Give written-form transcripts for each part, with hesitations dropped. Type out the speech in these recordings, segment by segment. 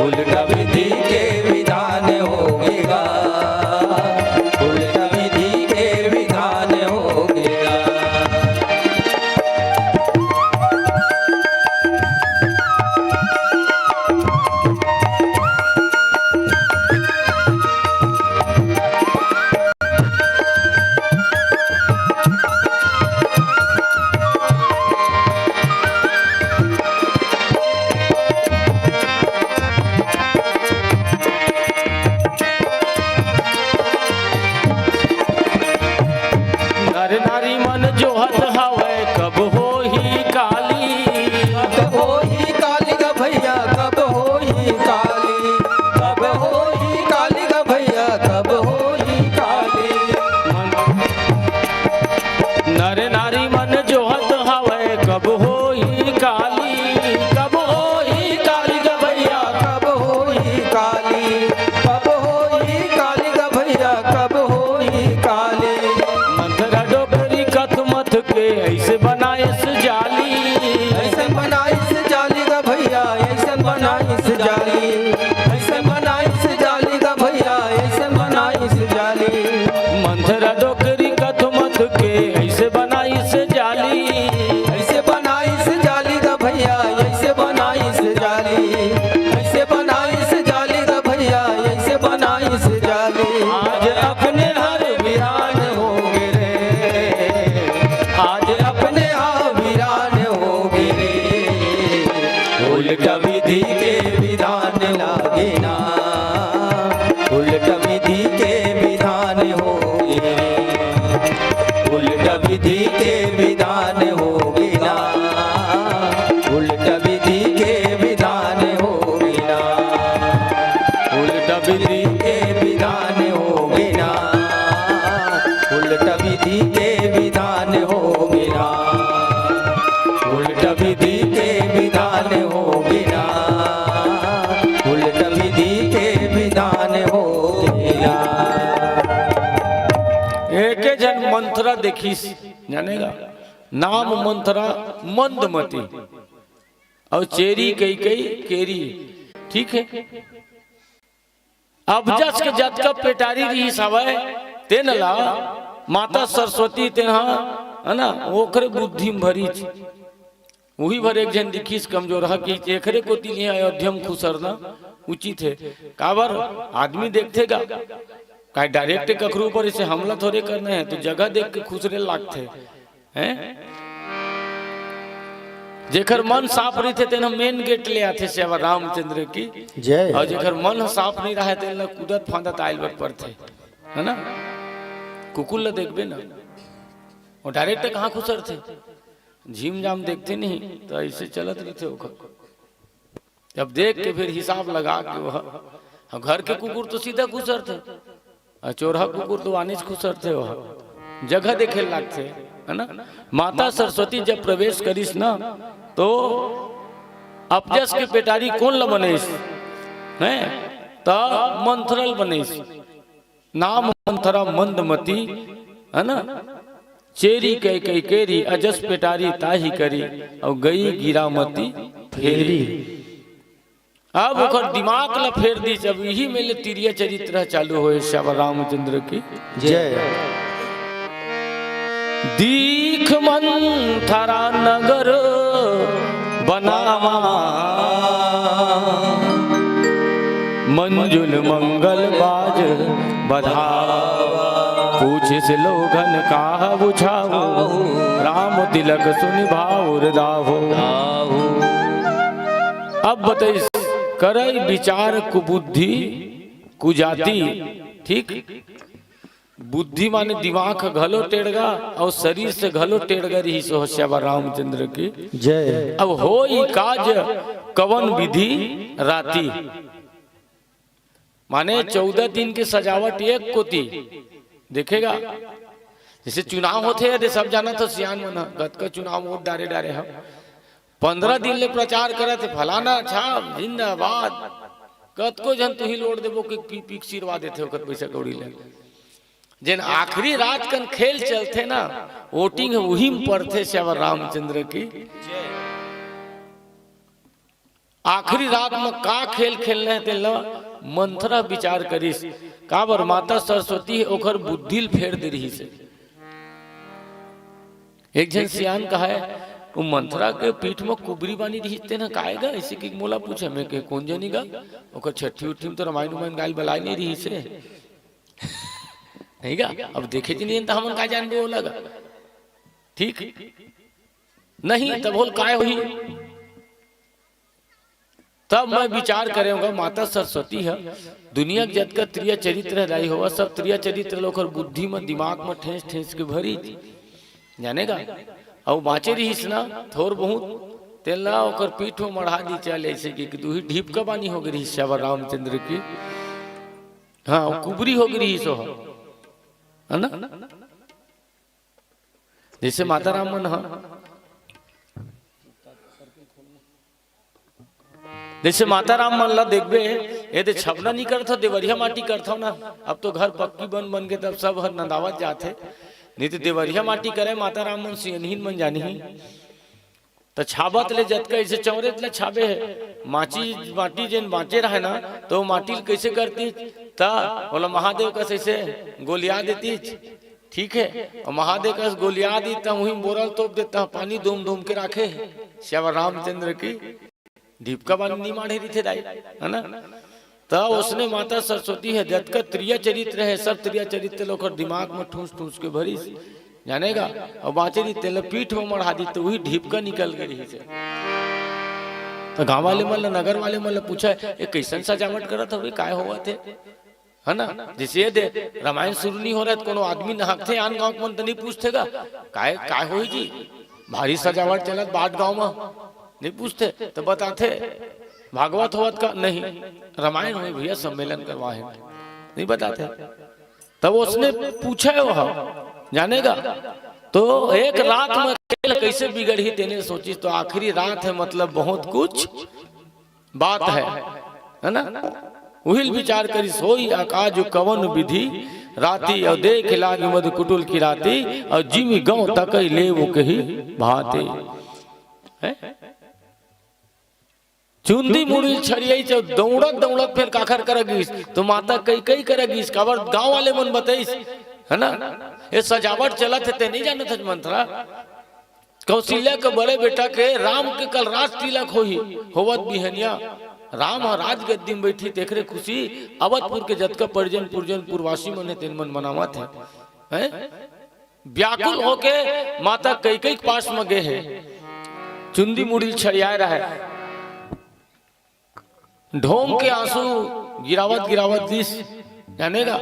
उल्टा विधि के विधान होगेगा, उल्टा विधि के विधान होगेगा। उल्टा विधि के विधान लागे ना, उल्टा विधि के विधान होगे, उल्टा विधि के विधान होगे ना, उल्टा विधि के विधान होगे ना, उल्टा विधि के विधान होगे ना, उल्टा विधि के विधान होगे ना, उल्टा विधि के विधान होगे ना, उल्टा विधि के विधान होगे ना। एक जन मंत्रा देखिस जानेगा, नाम मंत्रा मंदमती और चेरी कई कई केरी, ठीक है। अब जस के जत का पेटारी रही सवय तेनला माता सरस्वती तेना है ना ओखरे बुद्धि भरी वही भर एक जन दिखीस कमजोर है कि एकरे को तिलिए अयोध्या में खुसरना उचित है। काबर आदमी देखतेगा का डायरेक्ट कखरू पर इसे हमला थोड़े करना है, तो जगह देख के खुसरे लागते हैं। जेकर मन साफ रही थे तेना मेन गेट ले आते श्याम रामचंद्र की जय, और जेकर मन साफ नहीं रहा तेना कूदत फांदत आयल बर पड़ते है ना। कुकुल ला देखबे ना और डायरेक्ट कहाँ खुसर थे, झीम जाम देखते नहीं तो ऐसे चलत रहते हो। जब देख के फिर हिसाब लगा के वह घर के कुकुर तो सीधा खुसर थे और चोरहा कुकुर तो आने से खुसर थे, वह जगह देखे लागते है ना। माता सरस्वती जब प्रवेश करीस ना तो अपजस के पेटारी कौन ला बनेस है तो मंथरल बनेस, नाम मंथरा मंदमती है ना। चेरी कई कई केरी अजस पेटारी ताही करी और गई गिरामती फेरी। अब ओकर दिमाग ला फेर दी, जब यही मेले तिरिया चरित्र चालू हो श्याम रामचंद्र की जय। दीख मंथरा नगर बनावा मंजुल मंगल बाज बधावा, पूछिस लोगन का बुझाओ राम तिलक सुनि भाउर दाहो। अब बताइए करई विचार कुबुद्धि कुजाति, ठीक। बुद्धि माने दिमाग घलो टेढ़गा और शरीर से घलो टेढ़गा रही सो श्याम रामचंद्र की जय। अब होई काज कवन विधि राती, माने 14 दिन की सजावट एक कोती देखेगा। जैसे चुनाव होते हैं सब जाना तो सियान मना गत का चुनाव वोट डारे डारे हम 15 दिन ले प्रचार करे थे फलाना छाप जिंदाबाद, कत को जन तू ही लोड देबो कि पीक सिरवा देते हो कत पैसा कौड़ी ले। जिन आखिरी रात कन खेल चलते ना वोटिंग वही में पड़ते श्याम रामचंद्र की। आखिरी रात में का खेल खेलने ते ल मंथरा विचार करिस का बर माता सरस्वती है ओकर बुद्धि फेर दे रही से। एक जन सियान कहा है वो मंथरा के पीठ में कुबरी बानी रही ना काएगा इसी की मोला पूछे मैं के कौन जनी गा ओकर छठी उठी में तो रामायण उमायण गाल बलाई नहीं रही से नहीं गा। अब देखे जी नहीं तो हम का जान वो लगा ठीक नहीं तब बोल काय हुई तब मैं विचार करूंगा माता सरस्वती है दुनिया के जत का त्रिया चरित्र लाई हुआ सब त्रिया चरित्र लोकर बुद्धि में दिमाग में ठेस ठेस के भरी जानेगा और बाँचे रहीस ना थोड़ बहुत तेला ओकर पीठ में मढ़ा दी चल ऐसे कि तू ही ढीप का बानी हो गई श्यावर रामचंद्र की। हाँ कुबरी हो गई सो है ना जैसे माता राम मन जैसे माता राम मन ला देखबे ये तो छपना नहीं करता देवरिया माटी करता ना। अब तो घर पक्की बन बन के तब सब हर नंदावत जाते नहीं तो देवरिया माटी करे माता राम मन सियनहीन मन जानी ही तो छाबत ले जत कैसे चौरे ले छाबे है माची माटी जिन बाँचे रहे ना तो माटी कैसे करती ता बोला महादेव का ऐसे गोलिया देती ठीक है और महादेव का गोलिया दी तब वही बोरल तोप देता पानी धूम धूम के रखे श्यावर रामचंद्र की दीपका बानी नहीं माढ़े रही थे दाई है ना। तब उसने माता सरस्वती है जत का त्रिया चरित्र है सब त्रिया चरित्र लोग दिमाग में ठूस ठूस के भरी जानेगा और बाँचे रही तेल पीठ में मढ़ा दी तो वही ढीपका निकल गई रही से। तो गाँव वाले मतलब नगर वाले मतलब पूछा ये कैसन सजावट करत हुए काय हुआ थे है ना। जैसे दे रामायण शुरू नहीं हो रहा है कोनो आदमी नहाते आन गाँव मन तो नहीं पूछतेगा काय काय हो जी भारी सजावट चलत बाट गाँव में नहीं पूछते तो बताते भागवत होवत का नहीं रामायण हो भैया सम्मेलन करवा है नहीं बताते। तब उसने पूछा है वह जानेगा तो एक रात में खेल कैसे बिगड़ी तेने सोची तो आखिरी रात है मतलब बहुत कुछ बात है ना। वही विचार करी सोई आकाश कवन विधि राती और देख लागी मध कुटुल की राती और जिमी गाँव तक ले वो कही भाते चुंदी मुड़ी छड़ियाई जब दौड़त दौड़त फिर काखर करगीस तो माता कई कई करगीस काबर गांव वाले मन बताइस है ना। ये सजावट चलत है ते नहीं जाने थे मंत्रा कौशल्या के बड़े बेटा के राम के कल राज तिलक होवत बिहनिया राम और राज गद्दी में बैठी देख रहे खुशी अवधपुर के जतका परिजन पुरजन पूर्वासी मन तेन मन मनावत है व्याकुल होके माता कई कई पास में गए है चुंदी मुड़ी छड़िया रहा है ढोंग के आंसू गिरावत गिरावत दिस जानेगा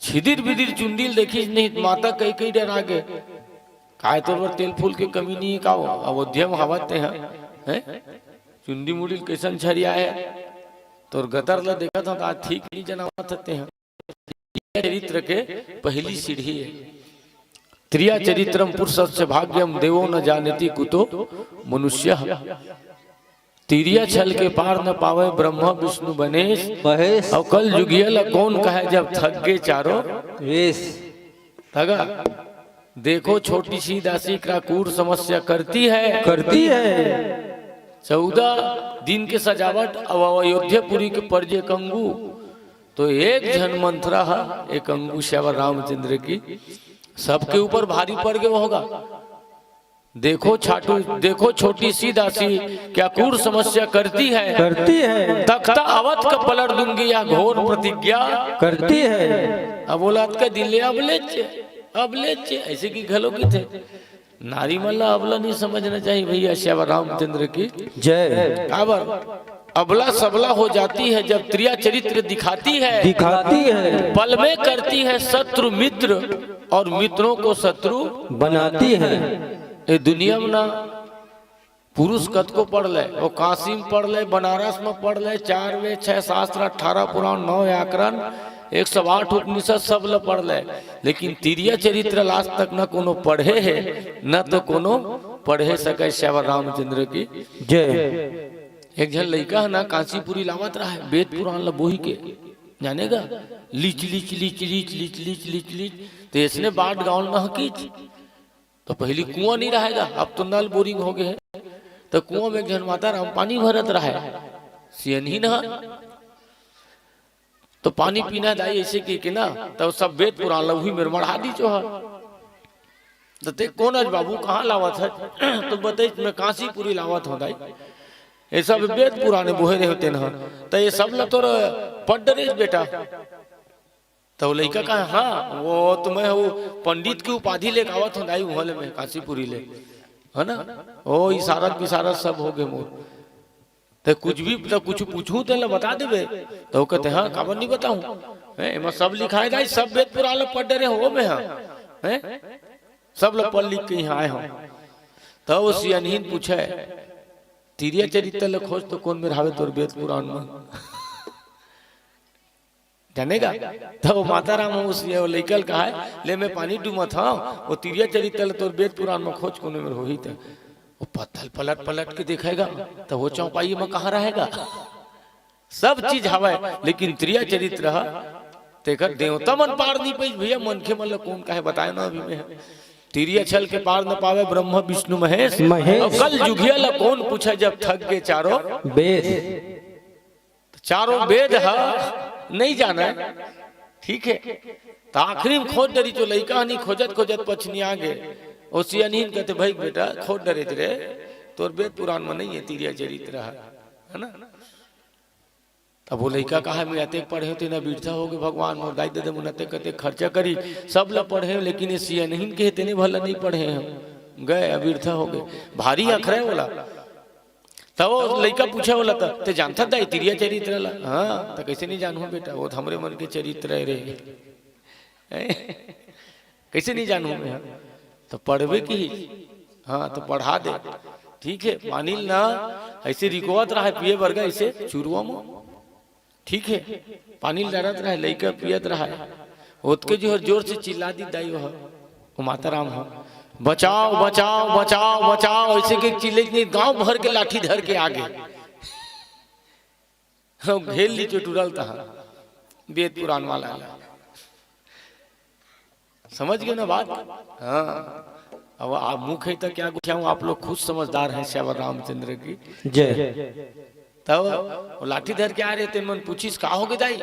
छिदिर बिदिर चुंदील देखी नहीं माता कई कई डरा गए काय तो तेल फूल की कमी नहीं का अयोध्या में हवाते हैं चुंदी मुड़ी कैसन छरिया है तो गतर ला देखा था आज ठीक नहीं जनावत हैं चरित्र के पहली सीढ़ी है त्रिया चरित्रम पुरुषस्य भाग्यम देवो न जानती कुतो मनुष्य तिरिया छल के पार न पावे ब्रह्मा विष्णु बनेश और कल युगियल कौन कहे जब थक गए चारों वेश थगा देखो छोटी सी दासी क्राकूर समस्या करती है 14 दिन के सजावट अब अयोध्यापुरी के परजे कंगू तो एक जन मंत्रा है एक अंगू श्यावर रामचंद्र की सबके ऊपर भारी पड़ गया होगा। देखो छाटू देखो छोटी सी दासी क्या क्रूर समस्या करती है तख्ता अवध का पलट दूंगी या घोर प्रतिज्ञा करती है। अब बोला का दिले अब लेचे ऐसे की घलों की थे नारी मल्ला अबला नहीं समझना चाहिए भैया श्यावर रामचंद्र की जय। अबला सबला हो जाती है जब त्रिया चरित्र दिखाती है पल में करती है शत्रु मित्र और मित्रों को शत्रु बनाती है। ये दुनिया में ना पुरुष कद को पढ़ ले वो काशी में पढ़ ले बनारस में पढ़ ले 4 वेद 6 शास्त्र 18 पुराण 9 व्याकरण 108 उपनिषद सब ल पढ़ ले लेकिन तिरिया चरित्र लास्ट तक न कोनो पढ़े है न तो कोनो पढ़े सके श्यावर रामचंद्र की जय। एक जन लड़का है ना काशीपुरी लावत रहा है वेद पुराण ला बोही के जानेगा leech leech leech leech leech leech leech leech तो इसने बाट गाँव न हकीच तो पहली कुआं नहीं रहेगा अब तो नल बोरिंग हो गए तो कुआं में एक जन माता राम पानी भरत रहा है, सियन ही ना तो पानी पीना दाई ऐसे की ना, तब सब वेद पुराण लघु में मढ़ा दी जो है। तो ते कौन आज बाबू कहाँ लावत है? तो बताई मैं काशीपुरी लावत हूँ दाई, ये सब वेद पुराने बोहे रहे होते ना, तो ये सब ला तोर पढ़ डरे बेटा। तो लड़का कहा हाँ वो तुम्हें वो पंडित की उपाधि ले आवत हूँ दाई उहले में काशीपुरी ले, है ना? ओ इशारत विशारत सब हो गए मोर, तो कुछ भी तो कुछ पूछूं तो बता देवे, तो वो कहते हाँ काबर नहीं बताऊं, मैं सब लिखाए गाई सब वेद पुराण पढ़ डरे हो में हैं, सब लोग पढ़ लिख के यहाँ आए हो। तो वो सियनहीन पूछे तिरिया चरित्र ल खोज तो कौन में रहावे तोर वेद पुराण में जानेगा? तो माता राम उस लइकल कहा है ले मैं पानी डूमा था, वो तिरिया चरित्र तोर वेद पुराण में खोज कोने में हो ही था। वो पत्थर पलट पलट के देखेगा तो वो चौपाई में कहाँ रहेगा? सब चीज हवा है, लेकिन त्रिया चरित्र तेकर देवता मन पार नहीं पाई भैया, मन के मतलब कौन कहे बताए ना अभी में तिरिया छल के पार न पावे ब्रह्म विष्णु महेश, और कल जुगिया ला कौन पूछे जब थक गए चारों वेद, चारों वेद है नहीं जाना है, ठीक है? तो आखिरी में खोज डरी जो लड़का नहीं खोजत खोजत पछनी आ गए, और सियनहीन कहते भाई बेटा खोज डरे रे तोर वेद पुराण में नहीं है तिरिया चरित्र है ना? तब वो लड़का कहा मैं अते पढ़े तो ना बीठा हो गए भगवान और दाई दे मुनते कहते खर्चा करी सब ला पढ़े, लेकिन ये सियनहीन कहते नहीं भला नहीं पढ़े हम गए अबीरथा हो गए भारी अखरे बोला। तब वो लड़का पूछा बोला तो जानता था तिरिया चरित्र ला? हाँ तो कैसे नहीं जानू बेटा, वो हमरे मन के चरित्र रे कैसे नहीं जानू मैं, तो पढ़वे की हाँ तो पढ़ा दे, ठीक है? पानी ना ऐसे रिकोवत रहा है पिए वर्गा ऐसे चुरुआ में, ठीक है? पानी डरत रहा है लड़का पियत रहा है, उसके जो जोर से चिल्ला दी दाई वो माता राम हो बचाओ बचाओ बचाओ बचाओ ऐसे के चिल्ले नहीं, गांव भर के लाठी धर के आगे घेर ली चटुरल था वेद पुराण वाला, समझ गए ना बात? हाँ अब आप मुख है तो क्या गुछाऊं, आप लोग खुद समझदार हैं श्यावर रामचंद्र की जय। तब लाठी धर के आ रहे थे, मन पूछीस का हो गए दाई?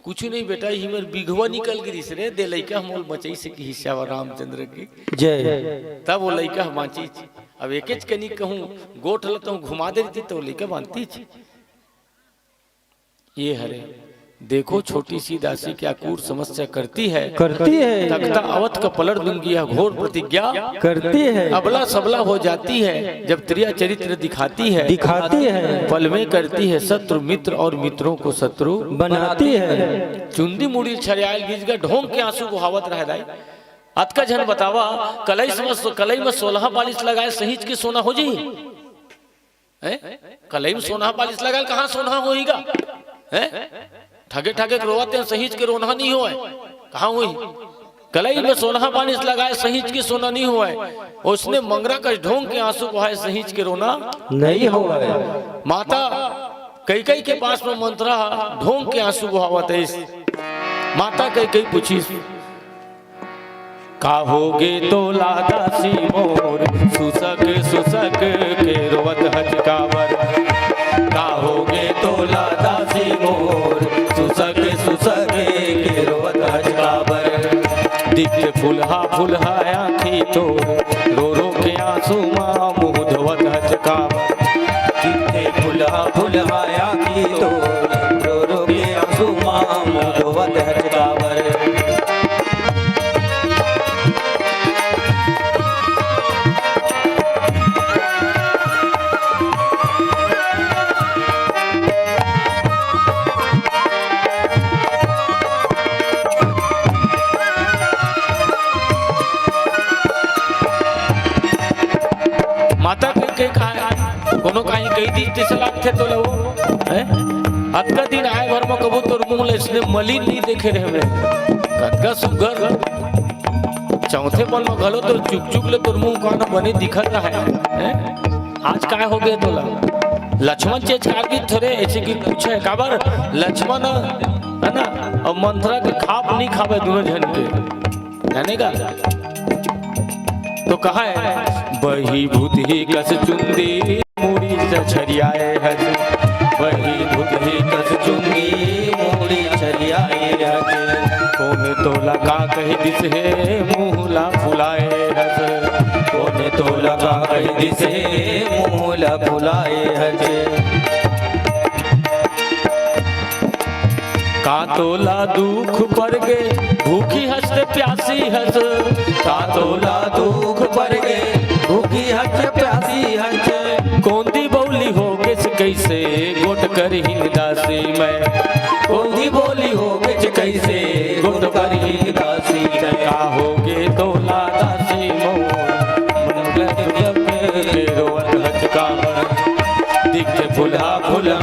कुछ नहीं बेटा ही मेरे बिघवा निकल गई रे दे लइका मोल बचई से की श्यावर रामचंद्र की जय। तब वो लइका बांची, अब एक कनी कहूँ गोठ लता हूँ घुमा दे रही तो लइका बांधती ये हरे देखो छोटी सी दासी क्या कूट समस्या करती है तख्ता अवध का पलट दूंगी यह घोर प्रतिज्ञा करती है, अबला सबला हो जाती है जब त्रिया चरित्र दिखाती है पल में करती है शत्रु मित्र और मित्रों को शत्रु बनाती है। चुंदी मुड़ी छरियाल गिज गए ढोंग के आंसू बहावत रह दाई अत का जन बतावा कलई में 16 पालिश लगाए सहीज की सोना हो जी, कलई में 16 पालिश लगाए कहाँ सोना होगा? ठगे ठगे रोवाते हैं सहीज के रोना नहीं हुआ, कहाँ हुई? कलई में 16 पालिश लगाए सहीज की सोना नहीं हुआ, उसने मंगरा का ढोंग के आंसू बहाए सहीज के रोना नहीं हुआ। माता कई के पास में मंत्रा ढोंग के आंसू बहावत है। माता कई पूछी काहोगे तो लादासी मोर सुसक सुसक के रोवत हचकावर, काहोगे तो लादासी मोर सुसक सुसक के रोवत हचकावर, दिखे फुलहा फुलहा आँखी तो रो रो के आंसू माँ मुँह धोवत हचकावर, दिखे फुलहा फुलहा आँखी तो रो रो के आंसू माँ मुँह धोवत हचकावर। माता के कोनो कहीं कई दिन तिसलाक थे तो लो आज का दिन आए भर में कबू तोर मुंह ले इसने मलिन नहीं देखे रहे में कतका सुगर चौथे पल में घलो तो चुक चुक ले तोर मुंह काना बने दिखत रहा है। आज काय हो गए तोला? लक्ष्मण चेच कारगी थोड़े ऐसे की पूछे काबर लक्ष्मण है ना और मंत्रा के खाप नहीं खावे दोनों जन के जानेगा तो कहा है बही बुद्धि कस चुंदी मूड़ी छरियाए हज, वही बुद्धि कस चुंगी मूड़ी छरियाए हज, कौन तो लगा कही दिस है मुहला फुलाए हज, कोने तो लगा कही दिसे मूल फुलाए हज, का तोला दुख पर गे भूखी हंसते प्यासी हंस, का तोला दुख पर गे भूखी हज प्यासी हज, कौंदी बौली हो किस कैसे गोट कर ही दासी मैं, कौंदी बोली हो बिच कैसे गुट पर ही दासी है, का होगे तोला दासी मोर फेरो हज का दिख फुला फुला